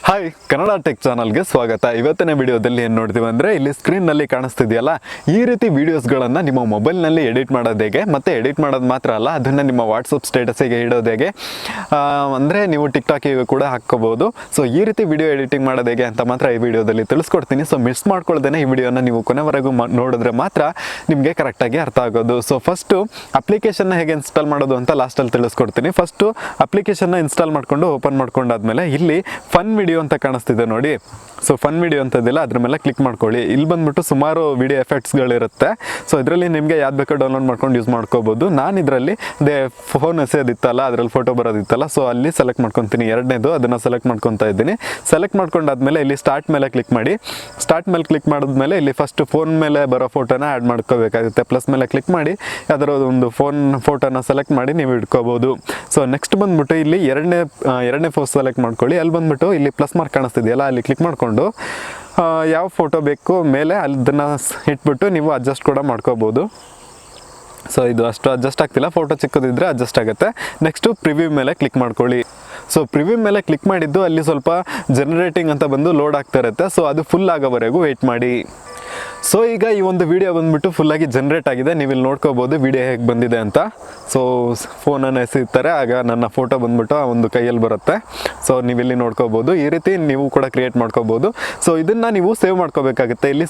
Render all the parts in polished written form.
Hi Kannada tech ಚಾನಲ್ಗೆ ಸ್ವಾಗತ. ಇವತ್ತಿನ ವಿಡಿಯೋದಲ್ಲಿ ಏನು ನೋಡ್ತೀವಿ ಅಂದರೆ, ಇಲ್ಲಿ ಸ್ಕ್ರೀನ್ನಲ್ಲಿ ಕಾಣಿಸ್ತಿದೆಯಲ್ಲ, ಈ ರೀತಿ ವೀಡಿಯೋಸ್ಗಳನ್ನು ನಿಮ್ಮ ಮೊಬೈಲ್ನಲ್ಲಿ ಎಡಿಟ್ ಮಾಡೋದು ಹೇಗೆ, ಮತ್ತು ಎಡಿಟ್ ಮಾಡೋದು ಮಾತ್ರ ಅಲ್ಲ, ಅದನ್ನು ನಿಮ್ಮ ವಾಟ್ಸಪ್ ಸ್ಟೇಟಸ್ಸಿಗೆ ಇಡೋದು ಹೇಗೆ, ಅಂದರೆ ನೀವು ಟಿಕ್ಟಾಕಿಗೆ ಕೂಡ ಹಾಕ್ಕೋಬೋದು. ಸೊ ಈ ರೀತಿ ವಿಡಿಯೋ ಎಡಿಟಿಂಗ್ ಮಾಡೋದು ಹೇಗೆ ಅಂತ ಮಾತ್ರ ಈ ವಿಡಿಯೋದಲ್ಲಿ ತಿಳಿಸ್ಕೊಡ್ತೀನಿ. ಸೊ ಮಿಸ್ ಮಾಡ್ಕೊಳ್ದೇನೆ ಈ ವಿಡಿಯೋನ ನೀವು ಕೊನೆವರೆಗೂ ನೋಡಿದ್ರೆ ಮಾತ್ರ ನಿಮಗೆ ಕರೆಕ್ಟಾಗಿ ಅರ್ಥ ಆಗೋದು. ಸೊ ಫಸ್ಟು ಅಪ್ಲಿಕೇಶನ್ನ ಹೇಗೆ ಇನ್ಸ್ಟಾಲ್ ಮಾಡೋದು ಅಂತ ಲಾಸ್ಟಲ್ಲಿ ತಿಳಿಸ್ಕೊಡ್ತೀನಿ. ಫಸ್ಟು ಅಪ್ಲಿಕೇಶನ್ನ ಇನ್ಸ್ಟಾಲ್ ಮಾಡಿಕೊಂಡು ಓಪನ್ ಮಾಡ್ಕೊಂಡಾದ್ಮೇಲೆ ಇಲ್ಲಿ ಫನ್ ವಿಡಿಯೋ ಅಂತ ಕಾಣಿಸ್ತಿದೆ ನೋಡಿ. ಸೊ ಫನ್ ವಿಡಿಯೋ ಅಂತದಿಲ್ಲ, ಅದ್ರ ಮೇಲೆ ಕ್ಲಿಕ್ ಮಾಡ್ಕೊಳ್ಳಿ. ಇಲ್ಲಿ ಬಂದ್ಬಿಟ್ಟು ಸುಮಾರು ವಿಡಿಯೋ ಎಫೆಕ್ಟ್ಸ್ಗಳಿರುತ್ತೆ. ಸೊ ಇದರಲ್ಲಿ ನಿಮಗೆ ಯಾವ್ದು ಬೇಕೋ ಡೌನ್ಲೋಡ್ ಮಾಡ್ಕೊಂಡು ಯೂಸ್ ಮಾಡ್ಕೋಬೋದು. ನಾನು ಇದರಲ್ಲಿ ಫೋನ್ ಎಸೆಯೋದಿತ್ತಲ್ಲ, ಅದರಲ್ಲಿ ಫೋಟೋ ಬರೋದಿತ್ತಲ್ಲ, ಸೊ ಅಲ್ಲಿ ಸೆಲೆಕ್ಟ್ ಮಾಡ್ಕೊತೀನಿ. ಎರಡನೇದು ಅದನ್ನು ಸೆಲೆಕ್ಟ್ ಮಾಡ್ಕೊತಾ ಇದ್ದೀನಿ. ಸೆಲೆಕ್ಟ್ ಮಾಡ್ಕೊಂಡಾದ್ಮೇಲೆ ಇಲ್ಲಿ ಸ್ಟಾರ್ಟ್ ಮೇಲೆ ಕ್ಲಿಕ್ ಮಾಡಿ. ಸ್ಟಾರ್ಟ್ ಮೇಲೆ ಕ್ಲಿಕ್ ಮಾಡಿದ್ಮೇಲೆ ಇಲ್ಲಿ ಫಸ್ಟ್ ಫೋನ್ ಮೇಲೆ ಬರೋ ಫೋಟೋನ ಆ್ಯಡ್ ಮಾಡ್ಕೋಬೇಕಾಗುತ್ತೆ. ಪ್ಲಸ್ ಮೇಲೆ ಕ್ಲಿಕ್ ಮಾಡಿ ಅದರ ಒಂದು ಫೋಟೋನ ಸೆಲೆಕ್ಟ್ ಮಾಡಿ ನೀವು ಇಟ್ಕೋಬೋದು. ಸೊ ನೆಕ್ಸ್ಟ್ ಬಂದ್ಬಿಟ್ಟು ಇಲ್ಲಿ ಎರಡನೇ ಫೋಟೋ ಸೆಲೆಕ್ಟ್ ಮಾಡ್ಕೊಳ್ಳಿ. ಅಲ್ಲಿ ಬಂದ್ಬಿಟ್ಟು ಇಲ್ಲಿ ಪ್ಲಸ್ ಮಾರ್ಕ್ ಕಾಣಿಸ್ತಿದೆಯಲ್ಲ, ಅಲ್ಲಿ ಕ್ಲಿಕ್ ಮಾಡಿಕೊಂಡು ಯಾವ ಫೋಟೋ ಬೇಕು ಮೇಲೆ ಅದನ್ನು ಇಟ್ಬಿಟ್ಟು ನೀವು ಅಡ್ಜಸ್ಟ್ ಕೂಡ ಮಾಡ್ಕೋಬೋದು. ಸೊ ಇದು ಅಷ್ಟು ಅಡ್ಜಸ್ಟ್ ಆಗ್ತಿಲ್ಲ, ಫೋಟೋ ಚಿಕ್ಕದಿದ್ದರೆ ಅಡ್ಜಸ್ಟ್ ಆಗುತ್ತೆ. ನೆಕ್ಸ್ಟು ಪ್ರಿವ್ಯೂ ಮೇಲೆ ಕ್ಲಿಕ್ ಮಾಡ್ಕೊಳ್ಳಿ. ಸೊ ಪ್ರಿವ್ಯೂ ಮೇಲೆ ಕ್ಲಿಕ್ ಮಾಡಿದ್ದು ಅಲ್ಲಿ ಸ್ವಲ್ಪ ಜನರೇಟಿಂಗ್ ಅಂತ ಬಂದು ಲೋಡ್ ಆಗ್ತಾ ಇರುತ್ತೆ. ಸೊ ಅದು ಫುಲ್ ಆಗೋವರೆಗೂ ವೆಯ್ಟ್ ಮಾಡಿ. ಸೊ ಈಗ ಈ ಒಂದು ವಿಡಿಯೋ ಬಂದ್ಬಿಟ್ಟು ಫುಲ್ಲಾಗಿ ಜನ್ರೇಟ್ ಆಗಿದೆ. ನೀವು ಇಲ್ಲಿ ನೋಡ್ಕೋಬೋದು ವಿಡಿಯೋ ಹೇಗೆ ಬಂದಿದೆ ಅಂತ. ಸೊ ಫೋನನ್ನು ಎಸಿತಾರೆ, ಆಗ ನನ್ನ ಫೋಟೋ ಬಂದ್ಬಿಟ್ಟು ಆ ಒಂದು ಕೈಯಲ್ಲಿ ಬರುತ್ತೆ. ಸೊ ನೀವಿಲ್ಲಿ ನೋಡ್ಕೋಬೋದು. ಈ ರೀತಿ ನೀವು ಕೂಡ ಕ್ರಿಯೇಟ್ ಮಾಡ್ಕೋಬೋದು. ಸೊ ಇದನ್ನು ನೀವು ಸೇವ್ ಮಾಡ್ಕೋಬೇಕಾಗುತ್ತೆ. ಇಲ್ಲಿ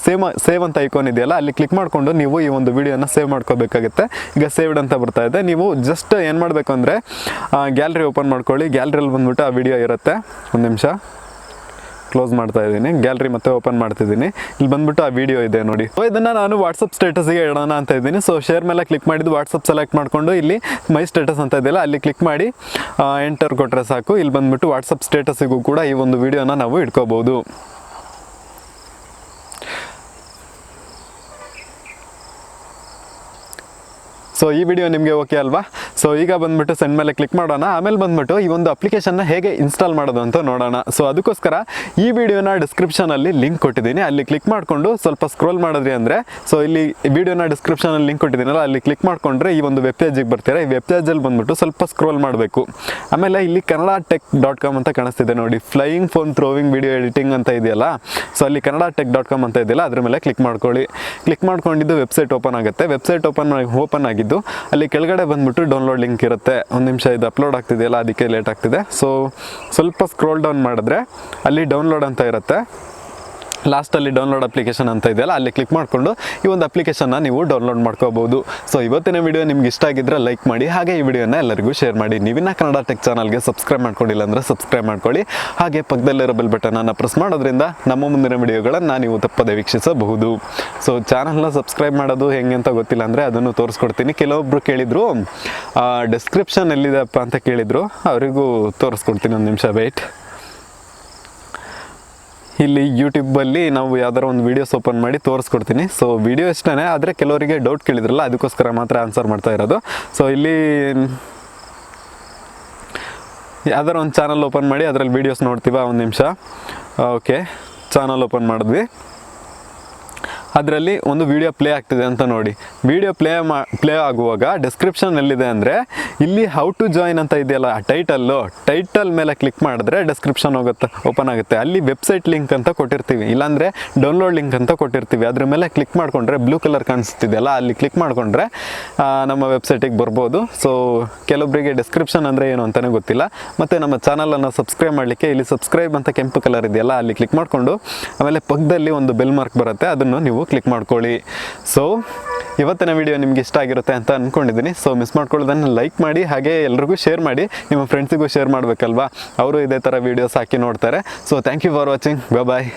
ಸೇವ್ ಅಂತ ಐಕಾನ್ ಇದೆಯಲ್ಲ, ಅಲ್ಲಿ ಕ್ಲಿಕ್ ಮಾಡಿಕೊಂಡು ನೀವು ಈ ಒಂದು ವಿಡಿಯೋನ ಸೇವ್ ಮಾಡ್ಕೋಬೇಕಾಗುತ್ತೆ. ಈಗ ಸೇವ್ಡ್ ಅಂತ ಬರ್ತಾ ಇದೆ. ನೀವು ಜಸ್ಟ್ ಏನು ಮಾಡಬೇಕು ಅಂದರೆ ಗ್ಯಾಲರಿ ಓಪನ್ ಮಾಡ್ಕೊಳ್ಳಿ. ಗ್ಯಾಲರಿಯಲ್ಲಿ ಬಂದ್ಬಿಟ್ಟು ಆ ವಿಡಿಯೋ ಇರುತ್ತೆ. ಒಂದು ನಿಮಿಷ ಕ್ಲೋಸ್ ಮಾಡ್ತಾ ಇದ್ದೀನಿ, ಗ್ಯಾಲರಿ ಮತ್ತೆ ಓಪನ್ ಮಾಡ್ತಿದ್ದೀನಿ. ಇಲ್ಲಿ ಬಂದ್ಬಿಟ್ಟು ಆ ವಿಡಿಯೋ ಇದೆ ನೋಡಿ. ಸೊ ಇದನ್ನು ನಾನು ವಾಟ್ಸಪ್ ಸ್ಟೇಟಸ್ಗೆ ಇಡೋಣ ಅಂತ ಇದ್ದೀನಿ. ಸೊ ಶೇರ್ ಮೇಲೆ ಕ್ಲಿಕ್ ಮಾಡಿದ್ದು ವಾಟ್ಸಪ್ ಸೆಲೆಕ್ಟ್ ಮಾಡಿಕೊಂಡು ಇಲ್ಲಿ ಮೈ ಸ್ಟೇಟಸ್ ಅಂತ ಇದೆಯಲ್ಲ, ಅಲ್ಲಿ ಕ್ಲಿಕ್ ಮಾಡಿ ಎಂಟರ್ ಕೊಟ್ಟರೆ ಸಾಕು. ಇಲ್ಲಿ ಬಂದ್ಬಿಟ್ಟು ವಾಟ್ಸಪ್ ಸ್ಟೇಟಸ್ಸಿಗೂ ಕೂಡ ಈ ಒಂದು ವಿಡಿಯೋನ ನಾವು ಇಟ್ಕೋಬೋದು. ಸೊ ಈ ವಿಡಿಯೋ ನಿಮಗೆ ಓಕೆ ಅಲ್ವಾ? ಸೊ ಈಗ ಬಂದ್ಬಿಟ್ಟು ಸೆಂಡ್ ಮೇಲೆ ಕ್ಲಿಕ್ ಮಾಡೋಣ. ಆಮೇಲೆ ಬಂದ್ಬಿಟ್ಟು ಈ ಒಂದು ಅಪ್ಲಿಕೇಶನ್ನ ಹೇಗೆ ಇನ್ಸ್ಟಾಲ್ ಮಾಡೋದು ಅಂತ ನೋಡೋಣ. ಸೊ ಅದಕ್ಕೋಸ್ಕರ ಈ ವಿಡಿಯೋನ ಡಿಸ್ಕ್ರಿಪ್ಷನಲ್ಲಿ ಲಿಂಕ್ ಕೊಟ್ಟಿದ್ದೀನಿ, ಅಲ್ಲಿ ಕ್ಲಿಕ್ ಮಾಡಿಕೊಂಡು ಸ್ವಲ್ಪ ಸ್ಕ್ರೋಲ್ ಮಾಡಿದ್ರಿ ಅಂದರೆ, ಸೊ ಇಲ್ಲಿ ವಿಡಿಯೋನ ಡಿಸ್ಕ್ರಿಪ್ಷನಲ್ಲಿ ಲಿಂಕ್ ಕೊಟ್ಟಿದ್ದೀನಲ್ಲ, ಅಲ್ಲಿ ಕ್ಲಿಕ್ ಮಾಡಿಕೊಂಡ್ರೆ ಈ ಒಂದು ವೆಬ್ ಪೇಜಿಗೆ ಬರ್ತೀರಾ. ಈ ವೆಬ್ ಪೇಜಲ್ಲಿ ಬಂದ್ಬಿಟ್ಟು ಸ್ವಲ್ಪ ಸ್ಕ್ರೋಲ್ ಮಾಡಬೇಕು. ಆಮೇಲೆ ಇಲ್ಲಿ kannada.tech.com ಅಂತ ಕಾಣಿಸ್ತಿದೆ ನೋಡಿ. ಫ್ಲೈಯಿಂಗ್ ಫೋನ್ ಥ್ರೋವಿಂಗ್ ವಿಡಿಯೋ ಎಡಿಟಿಂಗ್ ಅಂತ ಇದೆಯಲ್ಲ, ಸೊ ಅಲ್ಲಿ kannada.tech.com ಅಂತ ಇದೆಯಲ್ಲ, ಅದ್ರ ಮೇಲೆ ಕ್ಲಿಕ್ ಮಾಡ್ಕೊಳ್ಳಿ. ಕ್ಲಿಕ್ ಮಾಡ್ಕೊಂಡಿದ್ದು ವೆಬ್ಸೈಟ್ ಓಪನ್ ಆಗುತ್ತೆ. ವೆಬ್ಸೈಟ್ ಓಪನ್ ಆಗಿದ್ದು ಅಲ್ಲಿ ಕೆಳಗಡೆ ಬಂದ್ಬಿಟ್ಟು ಡೌನ್ಲೋಡ್ ಲಿಂಕ್ ಇರುತ್ತೆ. ಒಂದು ನಿಮಿಷ, ಇದು ಅಪ್ಲೋಡ್ ಆಗ್ತಿದೆಯಲ್ಲ, ಅದಕ್ಕೆ ಲೇಟ್ ಆಗ್ತಿದೆ. ಸೊ ಸ್ವಲ್ಪ ಸ್ಕ್ರೋಲ್ ಡೌನ್ ಮಾಡಿದ್ರೆ ಅಲ್ಲಿ ಡೌನ್ಲೋಡ್ ಅಂತ ಇರುತ್ತೆ. ಲಾಸ್ಟಲ್ಲಿ ಡೌನ್ಲೋಡ್ ಅಪ್ಲಿಕೇಶನ್ ಅಂತ ಇದೆಯಲ್ಲ, ಅಲ್ಲಿ ಕ್ಲಿಕ್ ಮಾಡಿಕೊಂಡು ಈ ಒಂದು ಅಪ್ಲಿಕೇಶನ್ನ ನೀವು ಡೌನ್ಲೋಡ್ ಮಾಡ್ಕೋಬೋದು. ಸೊ ಇವತ್ತಿನ ವಿಡಿಯೋ ನಿಮ್ಗೆ ಇಷ್ಟ ಆಗಿದ್ದರೆ ಲೈಕ್ ಮಾಡಿ, ಹಾಗೆ ಈ ವಿಡಿಯೋನ ಎಲ್ಲರಿಗೂ ಶೇರ್ ಮಾಡಿ. ನೀವಿನ್ನ ಕನ್ನಡ ಟೆಕ್ ಚಾನಲ್ಗೆ ಸಬ್ಸ್ಕ್ರೈಬ್ ಮಾಡ್ಕೊಂಡಿಲ್ಲ ಅಂದರೆ ಸಬ್ಸ್ಕ್ರೈಬ್ ಮಾಡ್ಕೊಳ್ಳಿ. ಹಾಗೆ ಪಕ್ಕದಲ್ಲಿರೋ ಬೆಲ್ ಬಟನನ್ನು ಪ್ರೆಸ್ ಮಾಡೋದ್ರಿಂದ ನಮ್ಮ ಮುಂದಿನ ವಿಡಿಯೋಗಳನ್ನು ನೀವು ತಪ್ಪದೆ ವೀಕ್ಷಿಸಬಹುದು. ಸೊ ಚಾನಲ್ನ ಸಬ್ಸ್ಕ್ರೈಬ್ ಮಾಡೋದು ಹೆಂಗೆ ಅಂತ ಗೊತ್ತಿಲ್ಲ ಅಂದರೆ ಅದನ್ನು ತೋರಿಸ್ಕೊಡ್ತೀನಿ. ಕೆಲವೊಬ್ಬರು ಕೇಳಿದರು ಡಿಸ್ಕ್ರಿಪ್ಷನ್ ಎಲ್ಲಿದೆಪ್ಪ ಅಂತ ಕೇಳಿದರು, ಅವರಿಗೂ ತೋರಿಸ್ಕೊಡ್ತೀನಿ. ಒಂದು ನಿಮಿಷ ವೆಯ್ಟ್. ಇಲ್ಲಿ ಯೂಟ್ಯೂಬಲ್ಲಿ ನಾವು ಯಾವ್ದಾರು ಒಂದು ವೀಡಿಯೋಸ್ ಓಪನ್ ಮಾಡಿ ತೋರಿಸ್ಕೊಡ್ತೀನಿ. ಸೊ ವಿಡಿಯೋ ಇಷ್ಟೇ, ಆದರೆ ಕೆಲವರಿಗೆ ಡೌಟ್ ಕೇಳಿದ್ರಲ್ಲ, ಅದಕ್ಕೋಸ್ಕರ ಮಾತ್ರ ಆನ್ಸರ್ ಮಾಡ್ತಾ ಇರೋದು. ಸೊ ಇಲ್ಲಿ ಯಾವ್ದಾರು ಒಂದು ಚಾನಲ್ ಓಪನ್ ಮಾಡಿ ಅದರಲ್ಲಿ ವೀಡಿಯೋಸ್ ನೋಡ್ತೀವ. ಒಂದು ನಿಮಿಷ. ಓಕೆ, ಚಾನಲ್ ಓಪನ್ ಮಾಡಿದ್ವಿ. ಅದರಲ್ಲಿ ಒಂದು ವಿಡಿಯೋ ಪ್ಲೇ ಆಗ್ತಿದೆ ಅಂತ ನೋಡಿ. ವಿಡಿಯೋ ಪ್ಲೇ ಆಗುವಾಗ ಡಿಸ್ಕ್ರಿಪ್ಷನ್ ಎಲ್ಲಿದೆ ಅಂದರೆ ಇಲ್ಲಿ ಹೌ ಟು ಜಾಯಿನ್ ಅಂತ ಇದೆಯಲ್ಲ, ಟೈಟಲ್ ಮೇಲೆ ಕ್ಲಿಕ್ ಮಾಡಿದ್ರೆ ಡಿಸ್ಕ್ರಿಪ್ಷನ್ ಓಪನ್ ಆಗುತ್ತೆ. ಅಲ್ಲಿ ವೆಬ್ಸೈಟ್ ಲಿಂಕ್ ಅಂತ ಕೊಟ್ಟಿರ್ತೀವಿ, ಇಲ್ಲಾಂದರೆ ಡೌನ್ಲೋಡ್ ಲಿಂಕ್ ಅಂತ ಕೊಟ್ಟಿರ್ತೀವಿ. ಅದ್ರ ಮೇಲೆ ಕ್ಲಿಕ್ ಮಾಡಿಕೊಂಡ್ರೆ ಬ್ಲೂ ಕಲರ್ ಕಾಣಿಸ್ತಿದೆಯಲ್ಲ, ಅಲ್ಲಿ ಕ್ಲಿಕ್ ಮಾಡಿಕೊಂಡ್ರೆ ನಮ್ಮ ವೆಬ್ಸೈಟಿಗೆ ಬರ್ಬೋದು. ಸೊ ಕೆಲವೊಬ್ಬರಿಗೆ ಡಿಸ್ಕ್ರಿಪ್ಷನ್ ಅಂದರೆ ಏನು ಅಂತಲೇ ಗೊತ್ತಿಲ್ಲ. ಮತ್ತು ನಮ್ಮ ಚಾನಲನ್ನು ಸಬ್ಸ್ಕ್ರೈಬ್ ಮಾಡಲಿಕ್ಕೆ ಇಲ್ಲಿ ಸಬ್ಸ್ಕ್ರೈಬ್ ಅಂತ ಕೆಂಪು ಕಲರ್ ಇದೆಯಲ್ಲ, ಅಲ್ಲಿ ಕ್ಲಿಕ್ ಮಾಡಿಕೊಂಡು ಆಮೇಲೆ ಪಕ್ಕದಲ್ಲಿ ಒಂದು ಬೆಲ್ ಮಾರ್ಕ್ ಬರುತ್ತೆ, ಅದನ್ನು ನೀವು ಕ್ಲಿಕ್ ಮಾಡ್ಕೊಳ್ಳಿ. ಸೊ ಇವತ್ತಿನ ವಿಡಿಯೋ ನಿಮ್ಗೆ ಇಷ್ಟ ಆಗಿರುತ್ತೆ ಅಂತ ಅಂದ್ಕೊಂಡಿದ್ದೀನಿ. ಸೊ ಮಿಸ್ ಮಾಡ್ಕೊಳ್ಳೋದನ್ನು ಲೈಕ್ ಮಾಡಿ, ಹಾಗೆ ಎಲ್ರಿಗೂ ಶೇರ್ ಮಾಡಿ. ನಿಮ್ಮ ಫ್ರೆಂಡ್ಸಿಗೂ ಶೇರ್ ಮಾಡಬೇಕಲ್ವಾ, ಅವರು ಇದೇ ಥರ ವೀಡಿಯೋಸ್ ಹಾಕಿ ನೋಡ್ತಾರೆ. So thank you for watching. Bye.